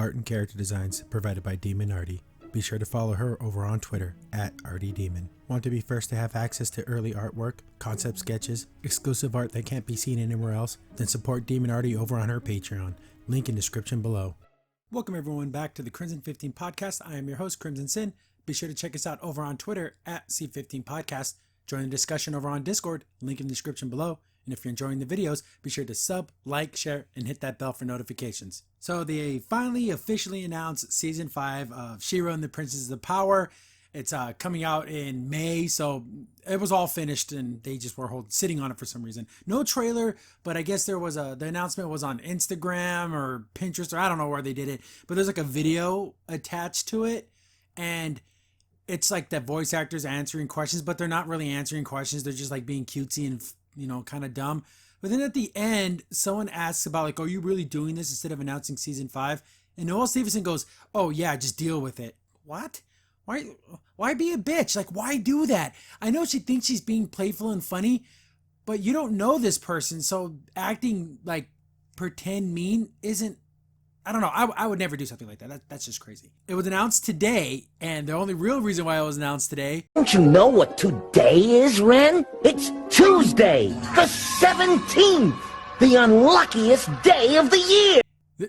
art and character designs provided by Demon Artie. Be sure to follow her over on Twitter at ArtieDemon. Want to be first to have access to early artwork, concept sketches, exclusive art that can't be seen anywhere else? Then support Demon Artie over on her Patreon. Link in description below. Welcome everyone back to the Crimson 15 Podcast. I am your host, Crimson Sin. Be sure to check us out over on Twitter at C15 Podcast. Join the discussion over on Discord, link in the description below. And if you're enjoying the videos, be sure to sub, like, share, and hit that bell for notifications. So they finally officially announced Season 5 of She-Ra and the Princesses of Power. It's coming out in May, so it was all finished and they just were sitting on it for some reason. No trailer, but I guess there was the announcement was on Instagram or Pinterest, or I don't know where they did it, but there's like a video attached to it, and it's like the voice actors answering questions, but they're not really answering questions. They're just like being cutesy and, you know, kind of dumb. But then at the end, someone asks about like, are you really doing this instead of announcing Season 5? And Noelle Stevenson goes, oh yeah, just deal with it. What? Why be a bitch? Like, why do that? I know she thinks she's being playful and funny, but you don't know this person. So acting like pretend mean isn't, I don't know. I would never do something like that. That's just crazy. It was announced today, and the only real reason why it was announced today. Don't you know what today is, Ren? It's Tuesday, the 17th, the unluckiest day of the year.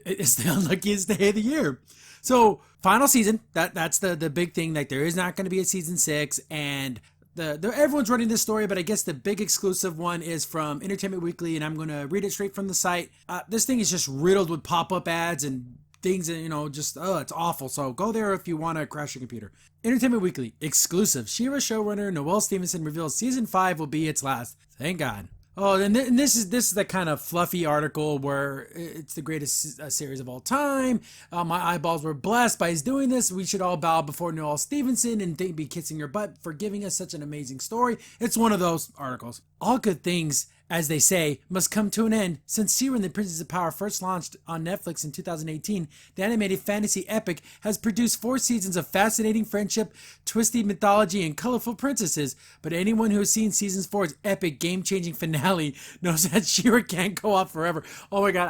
It's the unluckiest day of the year. So, final season, that's the big thing. Like, there is not going to be a season 6, and everyone's running this story, but I guess the big exclusive one is from Entertainment Weekly, and I'm going to read it straight from the site. This thing is just riddled with pop-up ads and things that, you know, just, it's awful. So go there if you want to crash your computer. Entertainment Weekly, exclusive. She-Ra showrunner Noelle Stevenson reveals Season 5 will be its last. Thank God. Oh, and this is the kind of fluffy article where it's the greatest series of all time. My eyeballs were blessed by his doing this. We should all bow before Noelle Stevenson and be kissing her butt for giving us such an amazing story. It's one of those articles. All good things, as they say, must come to an end. Since She-Ra and the Princess of Power first launched on Netflix in 2018, the animated fantasy epic has produced 4 seasons of fascinating friendship, twisty mythology, and colorful princesses. But anyone who has seen Season 4's epic, game-changing finale knows that She-Ra can't go on forever. Oh my God,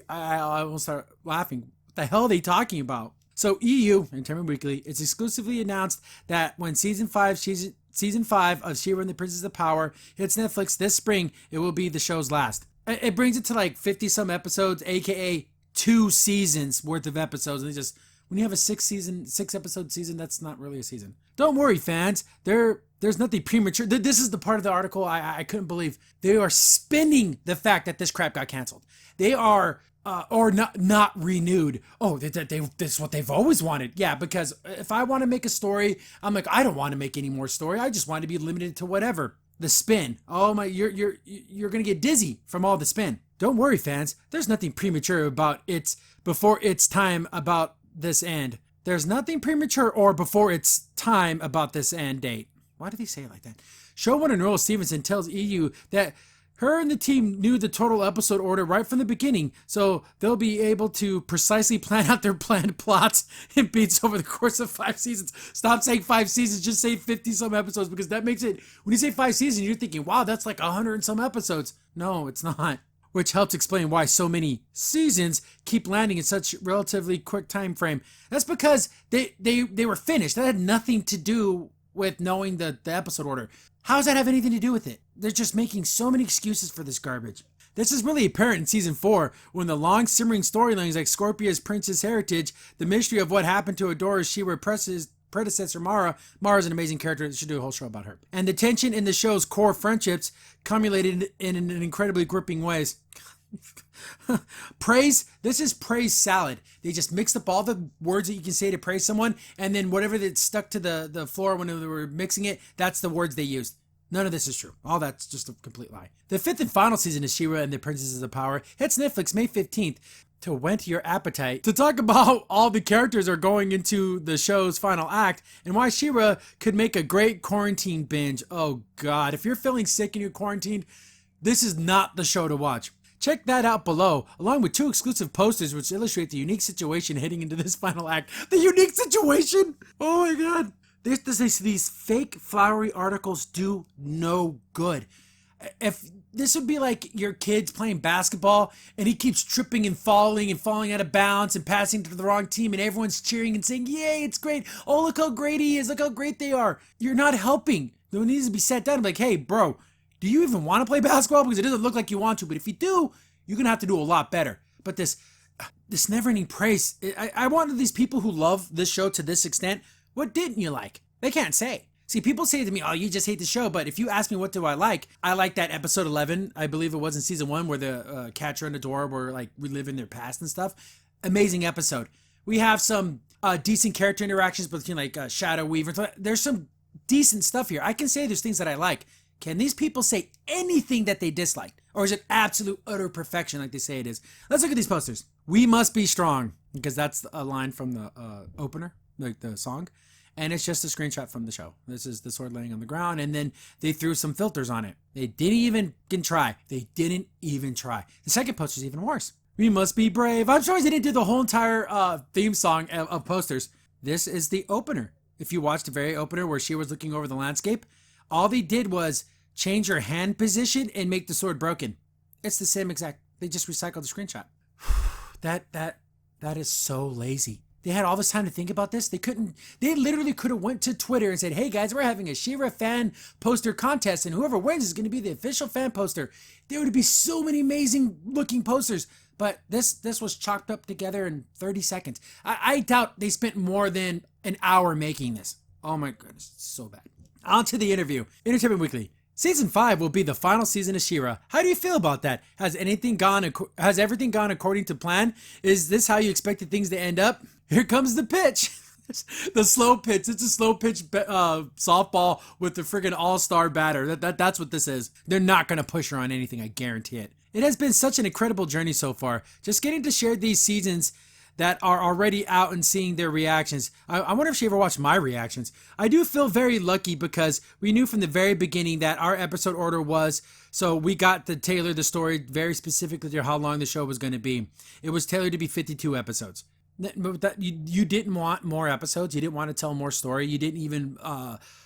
I almost start laughing. What the hell are they talking about? So EU, Entertainment Weekly, it's exclusively announced that when Season 5 of She-Ra and the Princess of Power hits Netflix this spring, it will be the show's last. It brings it to like 50-some episodes, aka 2 seasons worth of episodes. And when you have a 6-episode season, that's not really a season. Don't worry, fans. There's nothing premature. This is the part of the article I couldn't believe. They are spinning the fact that this crap got canceled. They are... or not renewed. Oh, that's what they've always wanted. Yeah, because if I want to make a story, I'm like, I don't want to make any more story. I just want to be limited to whatever. The spin. Oh my, you're gonna get dizzy from all the spin. Don't worry, fans. There's nothing premature about before it's time about this end. There's nothing premature or before it's time about this end date. Why did he say it like that? Showrunner Noelle Stevenson tells EU that her and the team knew the total episode order right from the beginning, so they'll be able to precisely plan out their planned plots and beats over the course of 5 seasons. Stop saying 5 seasons, just say 50-some episodes, because that makes it, when you say 5 seasons, you're thinking, wow, that's like 100 and some episodes. No, it's not. Which helps explain why so many seasons keep landing in such relatively quick time frame. That's because they were finished. That had nothing to do with knowing the episode order. How does that have anything to do with it? They're just making so many excuses for this garbage. This is really apparent in Season 4, when the long simmering storylines like Scorpia's princess heritage, the mystery of what happened to Adora's She-Ra predecessor Mara's an amazing character. They should do a whole show about her. And the tension in the show's core friendships cumulated in an incredibly gripping ways. Praise, this is praise salad. They just mixed up all the words that you can say to praise someone, and then whatever that stuck to the floor when they were mixing it, that's the words they used. None of this is true. All that's just a complete lie. The 5th and final season of She-Ra and the Princesses of Power hits Netflix May 15th. To whet your appetite, to talk about all the characters are going into the show's final act and why She-Ra could make a great quarantine binge. Oh God, if you're feeling sick and you're quarantined, this is not the show to watch. Check that out below, along with 2 exclusive posters which illustrate the unique situation heading into this final act. The unique situation? Oh my God. These fake flowery articles do no good. If this would be like your kid's playing basketball and he keeps tripping and falling out of bounds and passing to the wrong team and everyone's cheering and saying, yay, it's great. Oh, look how great he is. Look how great they are. You're not helping. There needs to be sat down and be like, hey, bro, do you even want to play basketball? Because it doesn't look like you want to. But if you do, you're going to have to do a lot better. But this never-ending praise. I wanted these people who love this show to this extent. What didn't you like? They can't say. See, people say to me, oh, you just hate the show. But if you ask me what do I like that episode 11, I believe it was in season 1, where the catcher and the door were like reliving their past and stuff. Amazing episode. We have some decent character interactions between like Shadow Weaver. There's some decent stuff here. I can say there's things that I like. Can these people say anything that they disliked? Or is it absolute utter perfection like they say it is? Let's look at these posters. We must be strong, because that's a line from the opener, like the song. And it's just a screenshot from the show. This is the sword laying on the ground, and then they threw some filters on it. They didn't even try. They didn't even try. The second poster is even worse. We must be brave. I'm surprised they didn't do the whole entire theme song of posters. This is the opener. If you watch the very opener where she was looking over the landscape, all they did was change her hand position and make the sword broken. It's the same exact. They just recycled the screenshot. That is so lazy. They had all this time to think about this. They literally could have went to Twitter and said, hey guys, we're having a She-Ra fan poster contest and whoever wins is going to be the official fan poster. There would be so many amazing looking posters. But this was chopped up together in 30 seconds. I doubt they spent more than an hour making this. Oh my goodness, it's so bad. On to the interview. Entertainment Weekly. Season 5 will be the final season of She-Ra. How do you feel about that? Has everything gone according to plan? Is this how you expected things to end up? Here comes the pitch. The slow pitch. It's a slow pitch softball with the friggin' all-star batter. That's what this is. They're not going to push her on anything, I guarantee it. It has been such an incredible journey so far. Just getting to share these seasons that are already out and seeing their reactions. I wonder if she ever watched my reactions. I do feel very lucky because we knew from the very beginning that our episode order was, so we got to tailor the story very specifically to how long the show was going to be. It was tailored to be 52 episodes. You didn't want more episodes. You didn't want to tell more story. You didn't even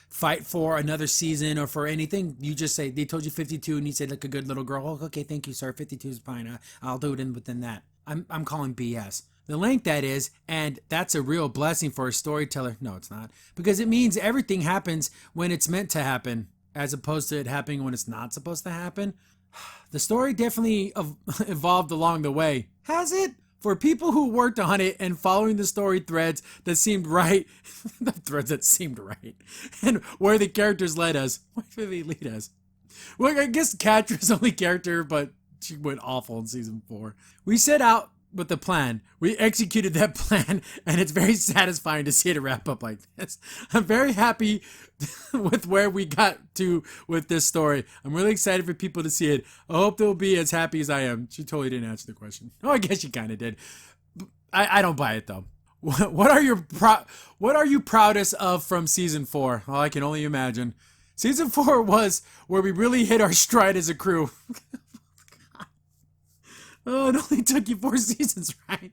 fight for another season or for anything. You just say, they told you 52 and you said like a good little girl, oh, okay, thank you, sir. 52 is fine. I'll do it within that. I'm calling BS. The length that is, and that's a real blessing for a storyteller. No, it's not. Because it means everything happens when it's meant to happen, as opposed to it happening when it's not supposed to happen. The story definitely evolved along the way. Has it? For people who worked on it and following the story threads that seemed right, the threads that seemed right, and where the characters led us. Where did they lead us? Well, I guess Catra's only character, but she went awful in season 4. We set out with the plan. We executed that plan, and it's very satisfying to see it wrap up like this. I'm very happy with where we got to with this story. I'm really excited for people to see it. I hope they'll be as happy as I am. She totally didn't answer the question. Oh, I guess she kind of did. I don't buy it though. What are you proudest of from season 4? Oh, I can only imagine. Season 4 was where we really hit our stride as a crew. Oh, it only took you 4 seasons, right?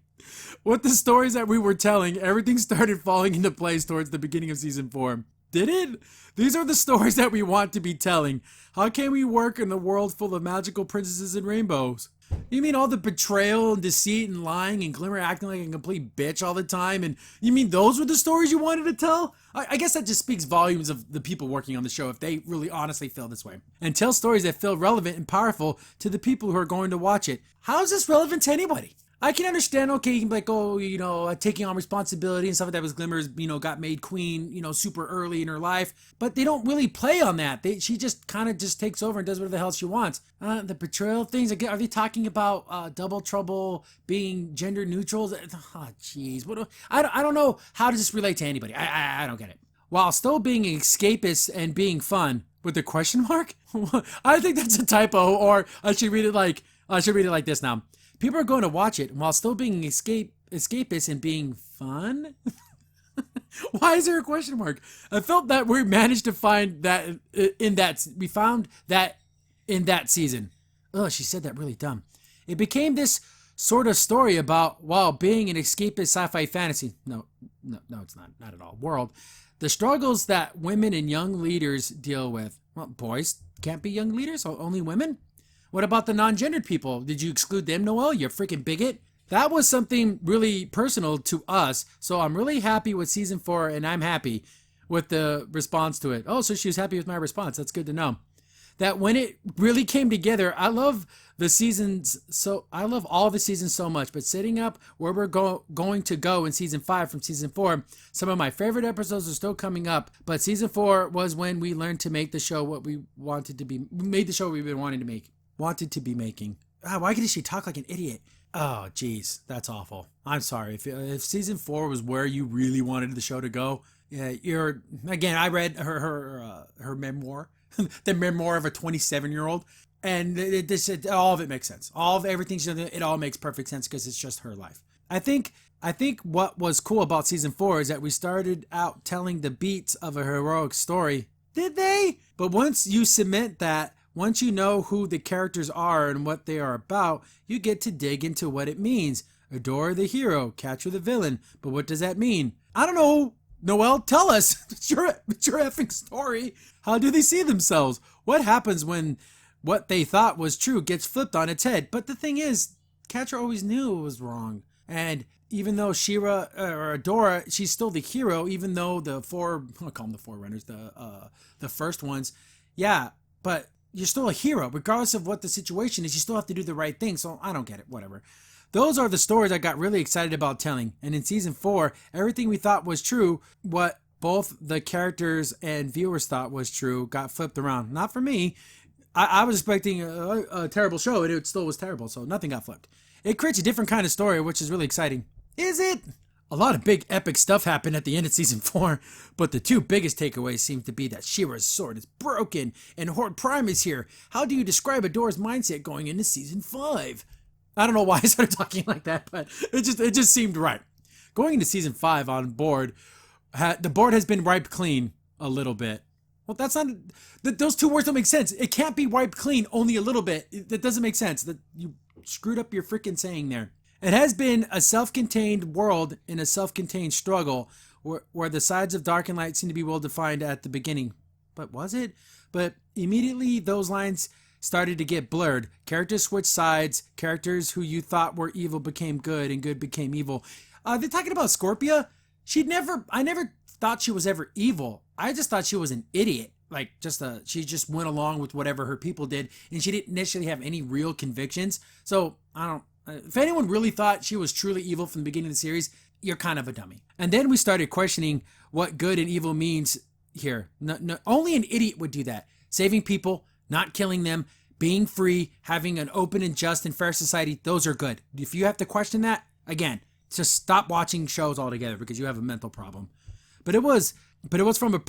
With the stories that we were telling, everything started falling into place towards the beginning of season 4. Did it? These are the stories that we want to be telling. How can we work in a world full of magical princesses and rainbows? You mean all the betrayal and deceit and lying and Glimmer acting like a complete bitch all the time? And you mean those were the stories you wanted to tell? I guess that just speaks volumes of the people working on the show if they really honestly feel this way. And tell stories that feel relevant and powerful to the people who are going to watch it. How is this relevant to anybody? I can understand, okay, you can be like, oh, taking on responsibility and stuff like that was Glimmer's, got made queen, super early in her life. But they don't really play on that. She just kind of just takes over and does whatever the hell she wants. The betrayal things, again, are they talking about Double Trouble being gender neutral? Oh, jeez. I don't know how does this relate to anybody. I don't get it. While still being escapist and being fun, with the question mark? I think that's a typo, or I should read it like this now. People are going to watch it while still being escapist and being fun? Why is there a question mark? I felt that we managed to find that we found that in that season. Oh, she said that really dumb. It became this sort of story about, being an escapist sci-fi fantasy. No, it's not at all. World. The struggles that women and young leaders deal with. Well, boys can't be young leaders, only women? What about the non-gendered people? Did you exclude them, Noelle? You freaking bigot. That was something really personal to us. So I'm really happy with season 4, and I'm happy with the response to it. Oh, so she was happy with my response. That's good to know. That when it really came together, I love the seasons. So I love all the seasons so much, but setting up where we're going to go in season 5 from season 4, some of my favorite episodes are still coming up, but season 4 was when we learned to make the show what we wanted to be, made the show we've been wanting to make, wanted to be making. Why did she talk like an idiot? Oh, geez, that's awful. I'm sorry. If season 4 was where you really wanted the show to go, yeah, again, I read her memoir, the memoir of a 27-year-old, and all of it makes sense. All of everything she's done, it all makes perfect sense because it's just her life. I think what was cool about season 4 is that we started out telling the beats of a heroic story. Did they? But once you cement that, once you know who the characters are and what they are about, you get to dig into what it means. Adore the hero, capture the villain. But what does that mean? I don't know. Noelle, tell us. It's your effing story. How do they see themselves? What happens when what they thought was true gets flipped on its head? But the thing is, Catra always knew it was wrong. And even though She-Ra or Adora, she's still the hero, even though I'll call them the Forerunners, the first ones. Yeah, but you're still a hero. Regardless of what the situation is, you still have to do the right thing. So I don't get it. Whatever. Those are the stories I got really excited about telling. And in season 4, everything we thought was true, what both the characters and viewers thought was true, got flipped around. Not for me. I was expecting a terrible show, and it still was terrible, so nothing got flipped. It creates a different kind of story, which is really exciting. Is it? A lot of big epic stuff happened at the end of season 4, but the two biggest takeaways seem to be that She-Ra's sword is broken and Horde Prime is here. How do you describe Adora's mindset going into season 5? I don't know why I started talking like that, but it just seemed right. Going into season 5 on board, the board has been wiped clean a little bit. Well, that's not, those two words don't make sense. It can't be wiped clean only a little bit. That doesn't make sense. That you screwed up your freaking saying there. It has been a self-contained world in a self-contained struggle where the sides of dark and light seem to be well defined at the beginning. But was it? But immediately those lines started to get blurred. Characters switched sides. Characters who you thought were evil became good, and good became evil. They're talking about Scorpia. I never thought she was ever evil. I just thought she was an idiot. Like, she just went along with whatever her people did, and she didn't necessarily have any real convictions. So, if anyone really thought she was truly evil from the beginning of the series, you're kind of a dummy. And then we started questioning what good and evil means here. No, only an idiot would do that. Saving people, not killing them, being free, having an open and just and fair society, those are good. If you have to question that, again, just stop watching shows altogether because you have a mental problem. But it was from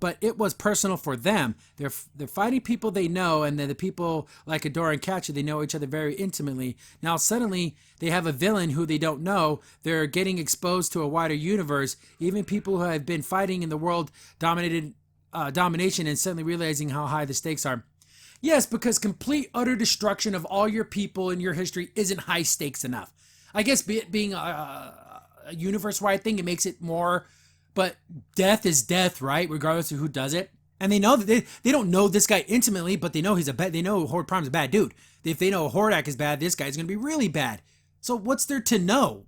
but it was personal for them. They're fighting people they know, and then the people like Adora and Catra, they know each other very intimately. Now suddenly they have a villain who they don't know. They're getting exposed to a wider universe. Even people who have been fighting in the world domination and suddenly realizing how high the stakes are. Yes, because complete utter destruction of all your people in your history isn't high stakes enough. I guess being a universe-wide thing, it makes it more. But death is death, right? Regardless of who does it. And they know that they don't know this guy intimately, but they know they know Horde Prime's a bad dude. If they know Hordak is bad, this guy's going to be really bad. So what's there to know?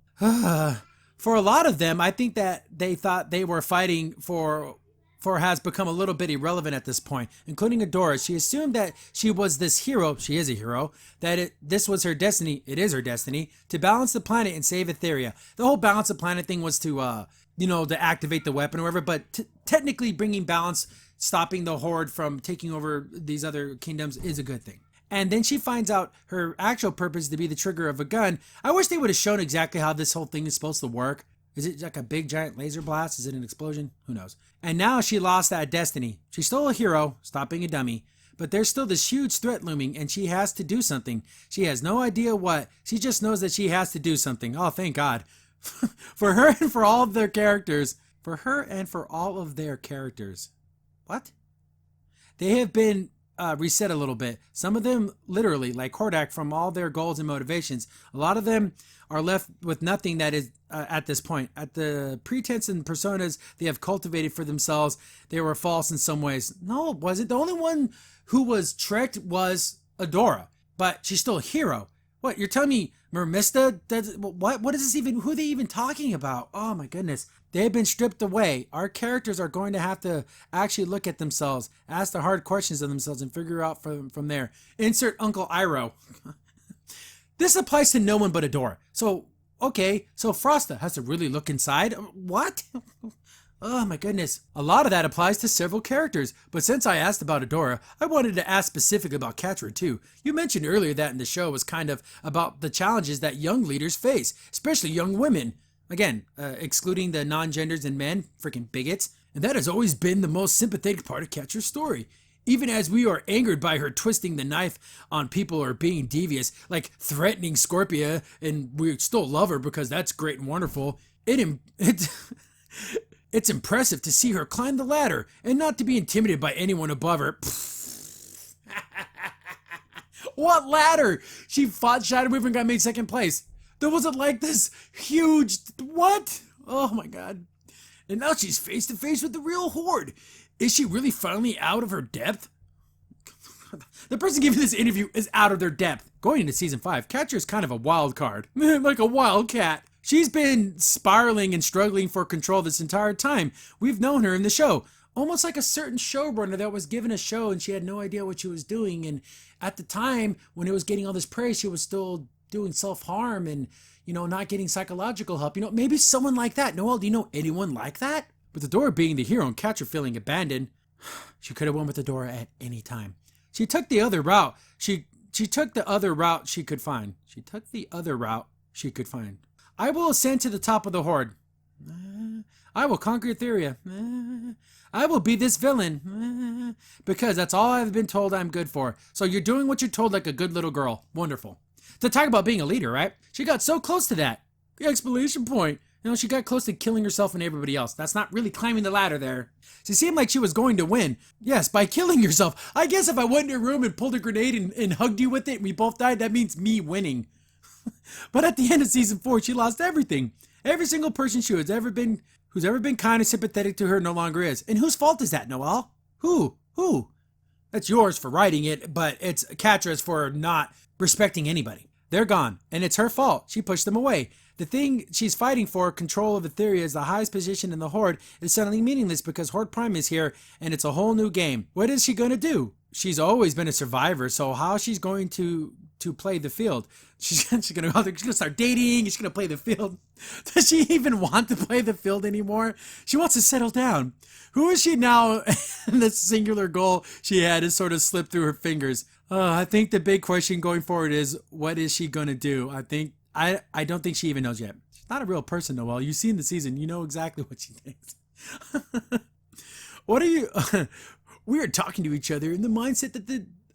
For a lot of them, I think that they thought they were fighting for has become a little bit irrelevant at this point, including Adora. She assumed that she was this hero. She is a hero. That this was her destiny. It is her destiny to balance the planet and save Etheria. The whole balance the planet thing was to activate the weapon or whatever, but technically bringing balance, stopping the Horde from taking over these other kingdoms is a good thing. And then she finds out her actual purpose to be the trigger of a gun. I wish they would have shown exactly how this whole thing is supposed to work. Is it like a big giant laser blast? Is it an explosion? Who knows? And now she lost that destiny. She's still a hero, stop being a dummy, but there's still this huge threat looming and she has to do something. She has no idea what. She just knows that she has to do something. Oh, thank God. For her and for all of their characters. For her and for all of their characters. What? They have been reset a little bit. Some of them literally, like Hordak, from all their goals and motivations. A lot of them are left with nothing that is at this point. At the pretense and personas they have cultivated for themselves, they were false in some ways. No, it wasn't. The only one who was tricked was Adora, but she's still a hero. What, you're telling me Mermista does what is this even, who are they even talking about? Oh my goodness. They've been stripped away. Our characters are going to have to actually look at themselves, ask the hard questions of themselves, and figure out from there. Insert Uncle Iroh. This applies to no one but Adora. So, okay, so Frosta has to really look inside? What? Oh my goodness. A lot of that applies to several characters, but since I asked about Adora, I wanted to ask specifically about Catra too. You mentioned earlier that in the show was kind of about the challenges that young leaders face, especially young women. Again, excluding the non-genders and men, freaking bigots. And that has always been the most sympathetic part of Catra's story. Even as we are angered by her twisting the knife on people or being devious, like threatening Scorpia, and we still love her because that's great and wonderful, it's impressive to see her climb the ladder and not to be intimidated by anyone above her. What ladder? She fought Shadow Weaver and got made second place. There wasn't like this huge... What? Oh my god. And now she's face to face with the real Horde. Is she really finally out of her depth? The person giving this interview is out of their depth. Going into season 5, Catra is kind of a wild card. Like a wild cat. She's been spiraling and struggling for control this entire time. We've known her in the show. Almost like a certain showrunner that was given a show and she had no idea what she was doing. And at the time, when it was getting all this praise, she was still doing self-harm and, not getting psychological help. Maybe someone like that. Noelle, do you know anyone like that? With Adora being the hero and Catra feeling abandoned, she could have won with Adora at any time. She took the other route. She took the other route she could find. I will ascend to the top of the Horde. I will conquer Etheria. I will be this villain. Because that's all I've been told I'm good for. So you're doing what you're told like a good little girl. Wonderful. To talk about being a leader, right? She got so close to that. The exclamation point. She got close to killing herself and everybody else. That's not really climbing the ladder there. She seemed like she was going to win. Yes, by killing yourself. I guess if I went in your room and pulled a grenade and hugged you with it and we both died, that means me winning. But at the end of season 4, she lost everything. Every single person who's ever been kind of sympathetic to her no longer is. And whose fault is that, Noelle? Who? That's yours for writing it, but it's Catra's for not respecting anybody. They're gone, and it's her fault. She pushed them away. The thing she's fighting for, control of Etheria, is the highest position in the Horde, is suddenly meaningless because Horde Prime is here, and it's a whole new game. What is she going to do? She's always been a survivor, so how she's going to play the field? She's going to go out there, she's going to start dating, she's going to play the field. Does she even want to play the field anymore? She wants to settle down. Who is she now? And the singular goal she had has sort of slipped through her fingers. I think the big question going forward is, what is she going to do? I don't think she even knows yet. She's not a real person, Noelle. You've seen the season. You know exactly what she thinks. What are you... We are talking to each other in the mindset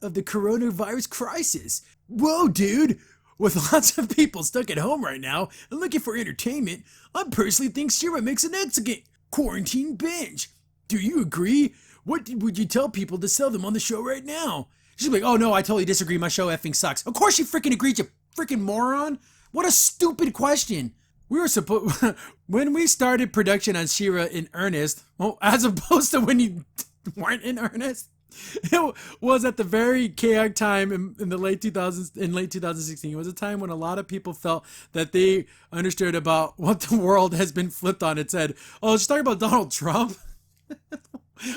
of the coronavirus crisis. Whoa, dude! With lots of people stuck at home right now and looking for entertainment, I personally think Shira makes an excellent quarantine binge. Do you agree? What would you tell people to sell them on the show right now? She's like, oh no, I totally disagree. My show effing sucks. Of course you freaking agreed, you freaking moron. What a stupid question. We were supposed... When we started production on She-Ra in earnest, well, as opposed to when you weren't in earnest, it was at the very chaotic time in the late 2000s, in late 2016. It was a time when a lot of people felt that they understood about what the world has been flipped on its head. Oh, she's talking about Donald Trump?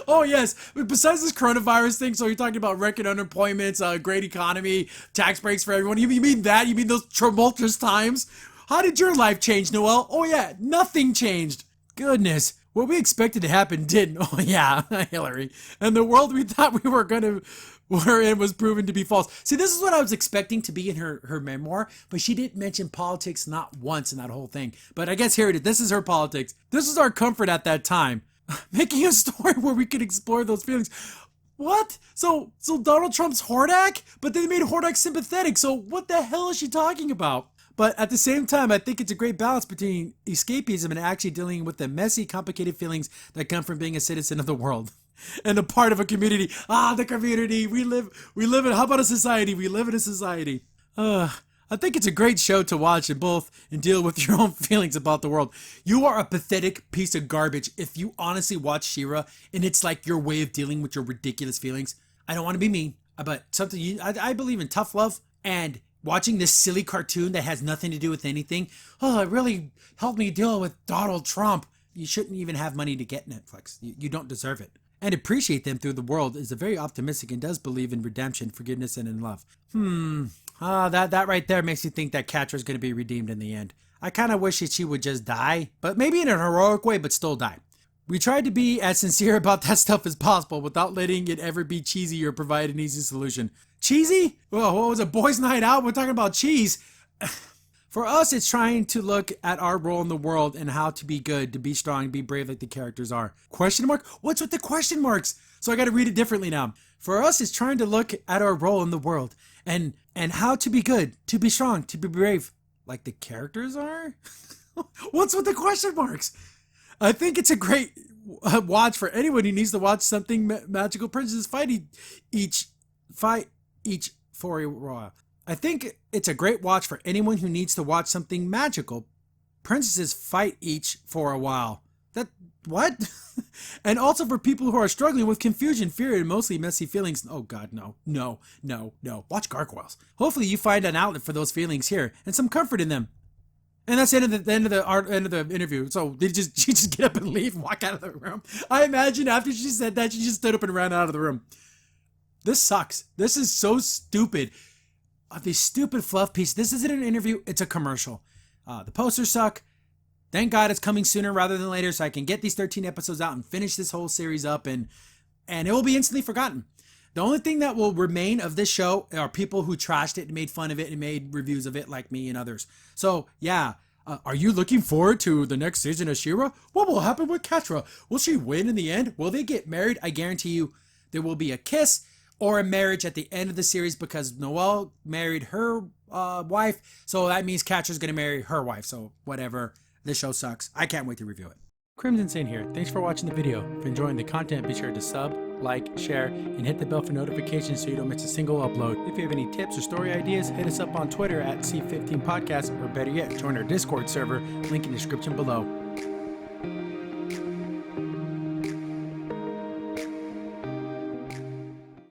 Oh, yes. Besides this coronavirus thing, so you're talking about record unemployment, great economy, tax breaks for everyone. You mean that? You mean those tumultuous times? How did your life change, Noelle? Oh, yeah. Nothing changed. Goodness. What we expected to happen didn't. Oh, yeah. Hillary. And the world we thought we were in was proven to be false. See, this is what I was expecting to be in her memoir, but she didn't mention politics not once in that whole thing. But I guess here it is. This is her politics. This is our comfort at that time. Making a story where we could explore those feelings. What? So Donald Trump's Hordak? But they made Hordak sympathetic, so what the hell is she talking about? But at the same time, I think it's a great balance between escapism and actually dealing with the messy, complicated feelings that come from being a citizen of the world. And a part of a community. The community. We live in, how about a society? We live in a society. I think it's a great show to watch and deal with your own feelings about the world. You are a pathetic piece of garbage if you honestly watch She-Ra and it's like your way of dealing with your ridiculous feelings. I don't want to be mean. But I believe in tough love, and watching this silly cartoon that has nothing to do with anything. Oh, it really helped me deal with Donald Trump. You shouldn't even have money to get Netflix. You don't deserve it. And appreciate them through the world is a very optimistic and does believe in redemption, forgiveness, and in love. That right there makes you think that Catra's going to be redeemed in the end. I kind of wish that she would just die, but maybe in a heroic way, but still die. We tried to be as sincere about that stuff as possible without letting it ever be cheesy or provide an easy solution. Cheesy? Well, what was it, boys' night out? We're talking about cheese. For us, it's trying to look at our role in the world and how to be good, to be strong, be brave like the characters are. Question mark? What's with the question marks? So I got to read it differently now. For us, it's trying to look at our role in the world and how to be good, to be strong, to be brave like the characters are. What's with the question marks? I think it's a great watch for anyone who needs to watch something magical princesses fight each for a while. I think it's a great watch for anyone who needs to watch something magical. Princesses fight each for a while. What? And also for people who are struggling with confusion, fear, and mostly messy feelings. Oh God, no. Watch Gargoyles. Hopefully you find an outlet for those feelings here and some comfort in them. And that's the end of the interview. So she just get up and leave and walk out of the room? I imagine after she said that, she just stood up and ran out of the room. This sucks. This is so stupid. These stupid fluff pieces. This isn't an interview. It's a commercial. The posters suck. Thank God it's coming sooner rather than later so I can get these 13 episodes out and finish this whole series up, and it will be instantly forgotten. The only thing that will remain of this show are people who trashed it and made fun of it and made reviews of it like me and others. So, yeah. Are you looking forward to the next season of She-Ra? What will happen with Catra? Will she win in the end? Will they get married? I guarantee you there will be a kiss or a marriage at the end of the series because Noelle married her wife. So that means Catra's going to marry her wife. So whatever. This show sucks. I can't wait to review it. Crimson Saint here. Thanks for watching the video. If you're enjoying the content, be sure to sub, like, share, and hit the bell for notifications so you don't miss a single upload. If you have any tips or story ideas, hit us up on Twitter at C15Podcast, or better yet, join our Discord server, link in the description below.